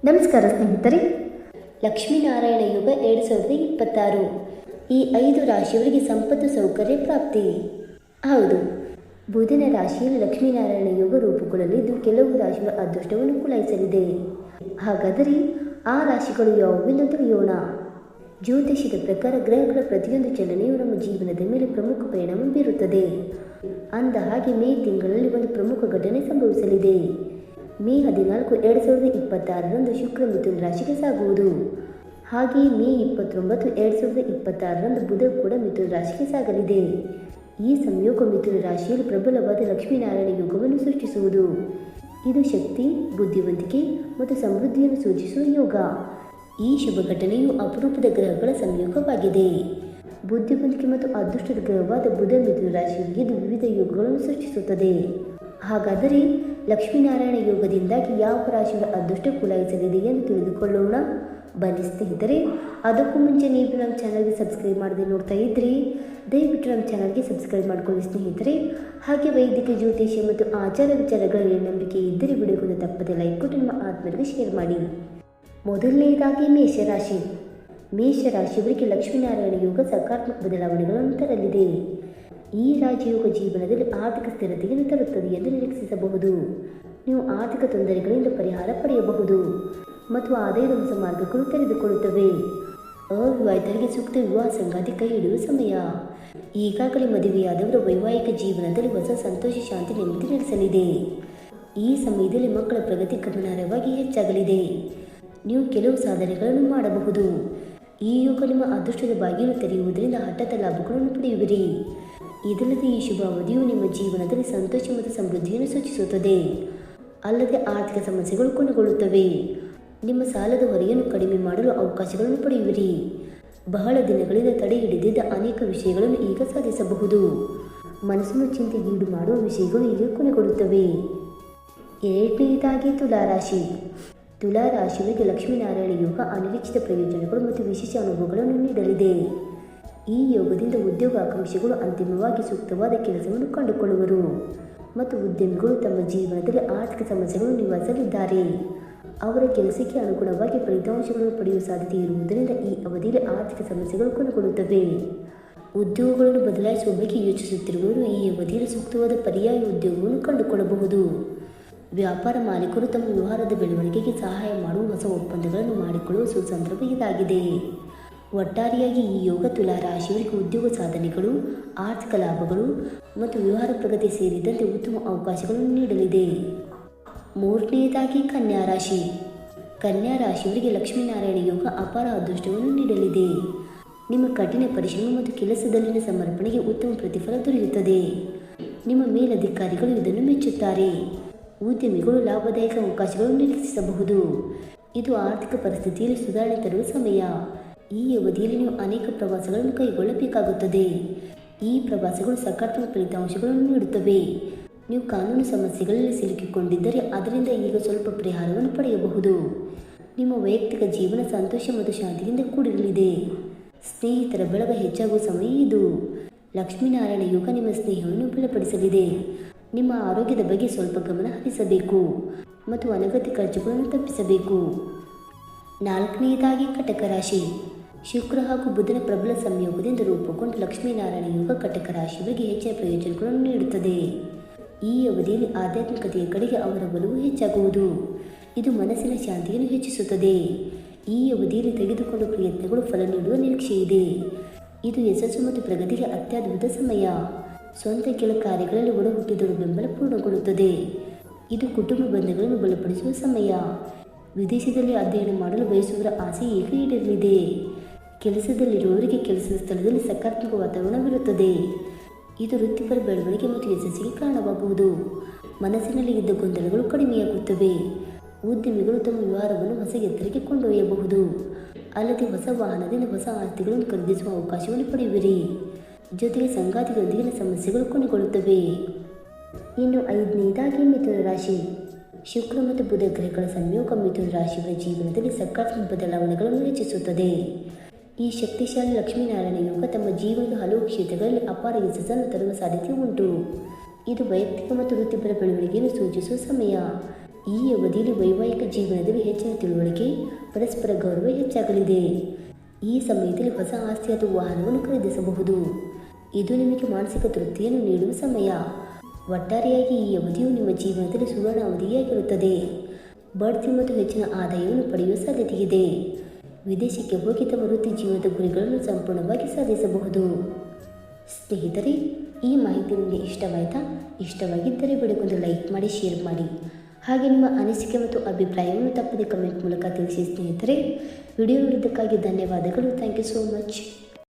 ನಮಸ್ಕಾರ ಸ್ನೇಹಿತರೆ, ಲಕ್ಷ್ಮೀನಾರಾಯಣ ಯುಗ 2026 ಈ 5 ರಾಶಿಯವರಿಗೆ ಸಂಪತ್ತು ಸೌಕರ್ಯ ಪ್ರಾಪ್ತಿ. ಹೌದು, ಬುಧನ ರಾಶಿಯಲ್ಲಿ ಲಕ್ಷ್ಮೀನಾರಾಯಣ ಯೋಗ ರೂಪುಗೊಳ್ಳಲಿದ್ದು ಕೆಲವು ರಾಶಿಗಳ ಅದೃಷ್ಟವನ್ನು ಕುಲಾಯಿಸಲಿದೆ. ಹಾಗಾದರೆ ಆ ರಾಶಿಗಳು ಯಾವುವೆಂದು ತಿಳಿಯೋಣ. ಜ್ಯೋತಿಷ್ಯದ ಪ್ರಕಾರ ಗ್ರಹಗಳ ಪ್ರತಿಯೊಂದು ಚಲನೆಯು ನಮ್ಮ ಜೀವನದ ಮೇಲೆ ಪ್ರಮುಖ ಪರಿಣಾಮ ಬೀರುತ್ತದೆ. ಅಂದ ಹಾಗೆ ಮೇ ತಿಂಗಳಲ್ಲಿ ಒಂದು ಪ್ರಮುಖ ಘಟನೆ ಸಂಭವಿಸಲಿದೆ. ಮೇ 14, 2026ರಂದು ಶುಕ್ರ ಮಿಥುನ ರಾಶಿಗೆ ಸಾಗುವುದು. ಹಾಗೆಯೇ ಮೇ 29, 2026ರಂದು ಬುಧ ಕೂಡ ಮಿಥುನ ರಾಶಿಗೆ ಸಾಗಲಿದೆ. ಈ ಸಂಯೋಗ ಮಿಥುನ ರಾಶಿಯಲ್ಲಿ ಪ್ರಬಲವಾದ ಲಕ್ಷ್ಮೀನಾರಾಯಣ ಯೋಗವನ್ನು ಸೃಷ್ಟಿಸುವುದು. ಇದು ಶಕ್ತಿ, ಬುದ್ಧಿವಂತಿಕೆ ಮತ್ತು ಸಮೃದ್ಧಿಯನ್ನು ಸೂಚಿಸುವ ಯೋಗ. ಈ ಶುಭ ಘಟನೆಯು ಅಪರೂಪದ ಗ್ರಹಗಳ ಸಂಯೋಗವಾಗಿದೆ. ಬುದ್ಧಿವಂತಿಕೆ ಮತ್ತು ಅದೃಷ್ಟದ ಗ್ರಹವಾದ ಬುಧ ಮಿಥುನ ರಾಶಿಯಲ್ಲಿ ವಿವಿಧ ಯೋಗಗಳನ್ನು ಸೃಷ್ಟಿಸುತ್ತದೆ. ಹಾಗಾದರೆ ಲಕ್ಷ್ಮೀನಾರಾಯಣ ಯೋಗದಿಂದಾಗಿ ಯಾವ ರಾಶಿಗಳ ಅದೃಷ್ಟ ಕುಲಾಯಿಸಲಿದೆ ಎಂದು ತಿಳಿದುಕೊಳ್ಳೋಣ. ಬನ್ನಿ ಸ್ನೇಹಿತರೆ, ಅದಕ್ಕೂ ಮುಂಚೆ ನೀವು ನಮ್ಮ ಚಾನಲ್ಗೆ ಸಬ್ಸ್ಕ್ರೈಬ್ ಮಾಡದೆ ನೋಡ್ತಾ ಇದ್ದರೆ ದಯವಿಟ್ಟು ನಮ್ಮ ಚಾನಲ್ಗೆ ಸಬ್ಸ್ಕ್ರೈಬ್ ಮಾಡ್ಕೊಳ್ಳಿ ಸ್ನೇಹಿತರೆ. ಹಾಗೆ ವೈದಿಕ ಜ್ಯೋತಿಷ್ಯ ಮತ್ತು ಆಚಾರ ವಿಚಾರಗಳಲ್ಲಿ ನಂಬಿಕೆ ಇದ್ದರೆ ವಿಡಿಯೋವನ್ನು ತಪ್ಪದೆ ಲೈಕ್ ಕೊಟ್ಟು ನಿಮ್ಮ ಆತ್ಮರಿಗೆ ಶೇರ್ ಮಾಡಿ. ಮೊದಲನೆಯದಾಗಿ ಮೇಷರಾಶಿ. ಮೇಷರಾಶಿಯವರಿಗೆ ಲಕ್ಷ್ಮೀನಾರಾಯಣ ಯೋಗ ಸಕಾರಾತ್ಮಕ ಬದಲಾವಣೆಗಳನ್ನು ತರಲಿದೆ. ಈ ರಾಜಯೋಗ ಜೀವನದಲ್ಲಿ ಆರ್ಥಿಕ ಸ್ಥಿರತೆಯನ್ನು ತರುತ್ತದೆ ಎಂದು ನಿರೀಕ್ಷಿಸಬಹುದು. ನೀವು ಆರ್ಥಿಕ ತೊಂದರೆಗಳಿಂದ ಪರಿಹಾರ ಪಡೆಯಬಹುದು ಮತ್ತು ಆದಾಯದ ಹೊಸ ಮಾರ್ಗಗಳು ತೆರೆದುಕೊಳ್ಳುತ್ತವೆ. ಅವಿವಾಹಿತರಿಗೆ ಸೂಕ್ತ ವಿವಾಹ ಸಂಗಾತಿ ಕೈ ಹಿಡಿಯುವ ಸಮಯ. ಈಗಾಗಲೇ ಮದುವೆಯಾದವರ ವೈವಾಹಿಕ ಜೀವನದಲ್ಲಿ ಹೊಸ ಸಂತೋಷ, ಶಾಂತಿ, ನೆಮ್ಮದಿ ನೆಲೆಸಲಿದೆ. ಈ ಸಮಯದಲ್ಲಿ ಮಕ್ಕಳ ಪ್ರಗತಿ ಗಮನಾರ್ಹವಾಗಿ ಹೆಚ್ಚಾಗಲಿದೆ. ನೀವು ಕೆಲವು ಸಾಧನೆಗಳನ್ನು ಮಾಡಬಹುದು. ಈ ಯೋಗ ನಿಮ್ಮ ಅದೃಷ್ಟದ ಬಾಗಿಲು ತೆರೆಯುವುದರಿಂದ ಹಠಾತ್ ಲಾಭಗಳನ್ನು ಪಡೆಯುವಿರಿ. ಇದಲ್ಲದೆ ಈ ಶುಭ ಅವಧಿಯು ನಿಮ್ಮ ಜೀವನದಲ್ಲಿ ಸಂತೋಷ ಮತ್ತು ಸಮೃದ್ಧಿಯನ್ನು ಸೂಚಿಸುತ್ತದೆ. ಅಲ್ಲದೆ ಆರ್ಥಿಕ ಸಮಸ್ಯೆಗಳು ಕೊನೆಗೊಳ್ಳುತ್ತವೆ. ನಿಮ್ಮ ಸಾಲದ ಹೊರೆಯನ್ನು ಕಡಿಮೆ ಮಾಡಲು ಅವಕಾಶಗಳನ್ನು ಪಡೆಯುವಿರಿ. ಬಹಳ ದಿನಗಳಿಂದ ತಡೆ ಹಿಡಿದಿದ್ದ ಅನೇಕ ವಿಷಯಗಳನ್ನು ಈಗ ಸಾಧಿಸಬಹುದು. ಮನಸ್ಸನ್ನು ಚಿಂತೆಗೀಡು ಮಾಡುವ ವಿಷಯಗಳು ಈಗ ಕೊನೆಗೊಳ್ಳುತ್ತವೆ. ಎರಡನೆಯದಾಗಿ ತುಲಾರಾಶಿ. ತುಲಾರಾಶಿಯವರಿಗೆ ಲಕ್ಷ್ಮೀನಾರಾಯಣ ಯೋಗ ಅನಿರೀಕ್ಷಿತ ಪ್ರಯೋಜನಗಳು ಮತ್ತು ವಿಶೇಷ ಅನುಭವಗಳನ್ನು ನೀಡಲಿದೆ. ಈ ಯೋಗದಿಂದ ಉದ್ಯೋಗಾಕಾಂಕ್ಷಿಗಳು ಅಂತಿಮವಾಗಿ ಸೂಕ್ತವಾದ ಕೆಲಸವನ್ನು ಕಂಡುಕೊಳ್ಳುವರು ಮತ್ತು ಉದ್ಯಮಿಗಳು ತಮ್ಮ ಜೀವನದಲ್ಲಿ ಆರ್ಥಿಕ ಸಮಸ್ಯೆಗಳನ್ನು ನಿವಾರಿಸಲಿದ್ದಾರೆ. ಅವರ ಕೆಲಸಕ್ಕೆ ಅನುಗುಣವಾಗಿ ಫಲಿತಾಂಶಗಳನ್ನು ಪಡೆಯುವ ಸಾಧ್ಯತೆ ಇರುವುದರಿಂದ ಈ ಅವಧಿಯಲ್ಲಿ ಆರ್ಥಿಕ ಸಮಸ್ಯೆಗಳು ಕೊನೆಗೊಳ್ಳುತ್ತವೆ. ಉದ್ಯೋಗಗಳನ್ನು ಬದಲಾಯಿಸುವ ಬಗ್ಗೆ ಯೋಚಿಸುತ್ತಿರುವವರು ಈ ಅವಧಿಯಲ್ಲಿ ಸೂಕ್ತವಾದ ಪರ್ಯಾಯ ಉದ್ಯೋಗವನ್ನು ಕಂಡುಕೊಳ್ಳಬಹುದು. ವ್ಯಾಪಾರ ಮಾಲೀಕರು ತಮ್ಮ ವ್ಯವಹಾರದ ಬೆಳವಣಿಗೆಗೆ ಸಹಾಯ ಮಾಡುವ ಹೊಸ ಒಪ್ಪಂದಗಳನ್ನು ಮಾಡಿಕೊಳ್ಳುವ ಸುಸಂದರ್ಭ ಇದಾಗಿದೆ. ಒಟ್ಟಾರೆಯಾಗಿ ಈ ಯೋಗ ತುಲಾರಾಶಿಯವರಿಗೆ ಉದ್ಯೋಗ ಸಾಧನೆಗಳು, ಆರ್ಥಿಕ ಲಾಭಗಳು ಮತ್ತು ವ್ಯವಹಾರ ಪ್ರಗತಿ ಸೇರಿದಂತೆ ಉತ್ತಮ ಅವಕಾಶಗಳನ್ನು ನೀಡಲಿದೆ. ಮೂರನೆಯದಾಗಿ ಕನ್ಯಾ ರಾಶಿ. ಕನ್ಯಾ ರಾಶಿಯವರಿಗೆ ಲಕ್ಷ್ಮೀನಾರಾಯಣ ಯೋಗ ಅಪಾರ ಅದೃಷ್ಟವನ್ನು ನೀಡಲಿದೆ. ನಿಮ್ಮ ಕಠಿಣ ಪರಿಶ್ರಮ ಮತ್ತು ಕೆಲಸದಲ್ಲಿನ ಸಮರ್ಪಣೆಗೆ ಉತ್ತಮ ಪ್ರತಿಫಲ ದೊರೆಯುತ್ತದೆ. ನಿಮ್ಮ ಮೇಲಧಿಕಾರಿಗಳು ಇದನ್ನು ಮೆಚ್ಚುತ್ತಾರೆ. ಉದ್ಯಮಿಗಳು ಲಾಭದಾಯಕ ಅವಕಾಶಗಳನ್ನು ನಿರೀಕ್ಷಿಸಬಹುದು. ಇದು ಆರ್ಥಿಕ ಪರಿಸ್ಥಿತಿಯಲ್ಲಿ ಸುಧಾರಣೆ ತರುವ ಸಮಯ. ಈ ಅವಧಿಯಲ್ಲಿ ನೀವು ಅನೇಕ ಪ್ರವಾಸಗಳನ್ನು ಕೈಗೊಳ್ಳಬೇಕಾಗುತ್ತದೆ. ಈ ಪ್ರವಾಸಗಳು ಸಕಾರಾತ್ಮಕ ಫಲಿತಾಂಶಗಳನ್ನು ನೀಡುತ್ತವೆ. ನೀವು ಕಾನೂನು ಸಮಸ್ಯೆಗಳಲ್ಲಿ ಸಿಲುಕಿಕೊಂಡಿದ್ದರೆ ಅದರಿಂದ ಈಗ ಸ್ವಲ್ಪ ಪರಿಹಾರವನ್ನು ಪಡೆಯಬಹುದು. ನಿಮ್ಮ ವೈಯಕ್ತಿಕ ಜೀವನ ಸಂತೋಷ ಮತ್ತು ಶಾಂತಿಯಿಂದ ಕೂಡಿರಲಿದೆ. ಸ್ನೇಹಿತರ ಬಳಗ ಹೆಚ್ಚಾಗುವ ಸಮಯ ಇದು. ಲಕ್ಷ್ಮೀನಾರಾಯಣ ಯೋಗ ನಿಮ್ಮ ಸ್ನೇಹವನ್ನು ಬಲಪಡಿಸಲಿದೆ. ನಿಮ್ಮ ಆರೋಗ್ಯದ ಬಗ್ಗೆ ಸ್ವಲ್ಪ ಗಮನ ಹರಿಸಬೇಕು ಮತ್ತು ಅನಗತ್ಯ ಖರ್ಚುಗಳನ್ನು ತಪ್ಪಿಸಬೇಕು. ನಾಲ್ಕನೆಯದಾಗಿ ಕಟಕ ರಾಶಿ. ಶುಕ್ರ ಹಾಗೂ ಬುಧನ ಪ್ರಬಲ ಸಂಯೋಗದಿಂದ ರೂಪುಗೊಂಡ ಲಕ್ಷ್ಮೀನಾರಾಯಣ ಯೋಗ ಕಟಕ ರಾಶಿಯವರಿಗೆ ಹೆಚ್ಚಿನ ಪ್ರಯೋಜನಗಳನ್ನು ನೀಡುತ್ತದೆ. ಈ ಅವಧಿಯಲ್ಲಿ ಆಧ್ಯಾತ್ಮಿಕತೆಯ ಕಡೆಗೆ ಅವರ ಒಲವು ಹೆಚ್ಚಾಗುವುದು. ಇದು ಮನಸ್ಸಿನ ಶಾಂತಿಯನ್ನು ಹೆಚ್ಚಿಸುತ್ತದೆ. ಈ ಅವಧಿಯಲ್ಲಿ ತೆಗೆದುಕೊಂಡ ಪ್ರಯತ್ನಗಳು ಫಲ ನೀಡುವ ನಿರೀಕ್ಷೆ ಇದೆ. ಇದು ಯಶಸ್ಸು ಮತ್ತು ಪ್ರಗತಿಗೆ ಅತ್ಯದ್ಭುತ ಸಮಯ. ಸ್ವಂತ ಕೆಲ ಕಾರ್ಯಗಳಲ್ಲಿ ಒಡ ಹುಟ್ಟಿದವರ ಬೆಂಬಲ ಪೂರ್ಣಗೊಳ್ಳುತ್ತದೆ. ಇದು ಕುಟುಂಬ ಬಂಧಗಳನ್ನು ಬಲಪಡಿಸುವ ಸಮಯ. ವಿದೇಶದಲ್ಲಿ ಅಧ್ಯಯನ ಮಾಡಲು ಬಯಸುವವರ ಆಸೆ ಈಗ ಈಡೇರಲಿದೆ. ಕೆಲಸದಲ್ಲಿರುವವರಿಗೆ ಕೆಲಸದ ಸ್ಥಳದಲ್ಲಿ ಸಕಾರಾತ್ಮಕ ವಾತಾವರಣವಿರುತ್ತದೆ. ಇದು ವೃತ್ತಿಪರ ಬೆಳವಣಿಗೆ ಮತ್ತು ಯಶಸ್ಸಿಗೆ ಕಾರಣವಾಗುವುದು. ಮನಸ್ಸಿನಲ್ಲಿ ಇದ್ದ ಗೊಂದಲಗಳು ಕಡಿಮೆಯಾಗುತ್ತವೆ. ಉದ್ಯಮಿಗಳು ತಮ್ಮ ವ್ಯವಹಾರವನ್ನು ಹೊಸ ಎತ್ತರಕ್ಕೆ ಕೊಂಡೊಯ್ಯಬಹುದು. ಅಲ್ಲದೆ ಹೊಸ ವಾಹನದಿಂದ ಹೊಸ ಆಸ್ತಿಗಳನ್ನು ಖರೀದಿಸುವ ಅವಕಾಶವನ್ನು ಪಡೆಯುವಿರಿ. ಜೊತೆಗೆ ಸಂಗಾತಿಗಳೊಂದಿಗಿನ ಸಮಸ್ಯೆಗಳು ಕೊನೆಗೊಳ್ಳುತ್ತವೆ. ಇನ್ನು ಐದನೇದಾಗಿ ಮಿಥುನ ರಾಶಿ. ಶುಕ್ರ ಮತ್ತು ಬುಧ ಗ್ರಹಗಳ ಸಂಯೋಗ ಮಿಥುನ ರಾಶಿಯವರ ಜೀವನದಲ್ಲಿ ಸಕಾರಾತ್ಮಕ ಬದಲಾವಣೆಗಳನ್ನು ಹೆಚ್ಚಿಸುತ್ತದೆ. ಈ ಶಕ್ತಿಶಾಲಿ ಲಕ್ಷ್ಮೀನಾರಾಯಣ ಯೋಗ ತಮ್ಮ ಜೀವನದ ಹಲವು ಕ್ಷೇತ್ರಗಳಲ್ಲಿ ಅಪಾರ ಯಶಸ್ಸನ್ನು ತರುವ ಸಾಧ್ಯತೆ ಉಂಟು. ಇದು ವೈಯಕ್ತಿಕ ಮತ್ತು ವೃತ್ತಿಪರ ಬೆಳವಣಿಗೆಯನ್ನು ಸೂಚಿಸುವ ಸಮಯ. ಈ ಅವಧಿಯಲ್ಲಿ ವೈವಾಹಿಕ ಜೀವನದಲ್ಲಿ ಹೆಚ್ಚಿನ ತಿಳುವಳಿಕೆ, ಪರಸ್ಪರ ಗೌರವ ಹೆಚ್ಚಾಗಲಿದೆ. ಈ ಸಮಯದಲ್ಲಿ ಹೊಸ ಆಸ್ತಿ ಅಥವಾ ವಾಹನವನ್ನು ಖರೀದಿಸಬಹುದು. ಇದು ನಿಮಗೆ ಮಾನಸಿಕ ತೃಪ್ತಿಯನ್ನು ನೀಡುವ ಸಮಯ. ಒಟ್ಟಾರೆಯಾಗಿ ಈ ಅವಧಿಯು ನಿಮ್ಮ ಜೀವನದಲ್ಲಿ ಸುವರ್ಣ ಅವಧಿಯಾಗಿರುತ್ತದೆ. ಬಡ್ತಿ ಮತ್ತು ಹೆಚ್ಚಿನ ಆದಾಯವನ್ನು ಪಡೆಯುವ ಸಾಧ್ಯತೆ ಇದೆ. ವಿದೇಶಕ್ಕೆ ಹೋಗಿ ತಮ್ಮ ವೃತ್ತಿ ಜೀವನದ ಗುರಿಗಳನ್ನು ಸಂಪೂರ್ಣವಾಗಿ ಸಾಧಿಸಬಹುದು. ಸ್ನೇಹಿತರೆ, ಈ ಮಾಹಿತಿ ನಿಮಗೆ ಇಷ್ಟವಾಯಿತಾ? ಇಷ್ಟವಾಗಿದ್ದರೆ ವಿಡಿಯೋಗೊಂದು ಲೈಕ್ ಮಾಡಿ, ಶೇರ್ ಮಾಡಿ. ಹಾಗೆ ನಿಮ್ಮ ಅನಿಸಿಕೆ ಮತ್ತು ಅಭಿಪ್ರಾಯವನ್ನು ತಪ್ಪದೆ ಕಮೆಂಟ್ ಮೂಲಕ ತಿಳಿಸಿ ಸ್ನೇಹಿತರೆ. ವಿಡಿಯೋ ನೋಡಿದ್ದಕ್ಕಾಗಿ ಧನ್ಯವಾದಗಳು. Thank you so much.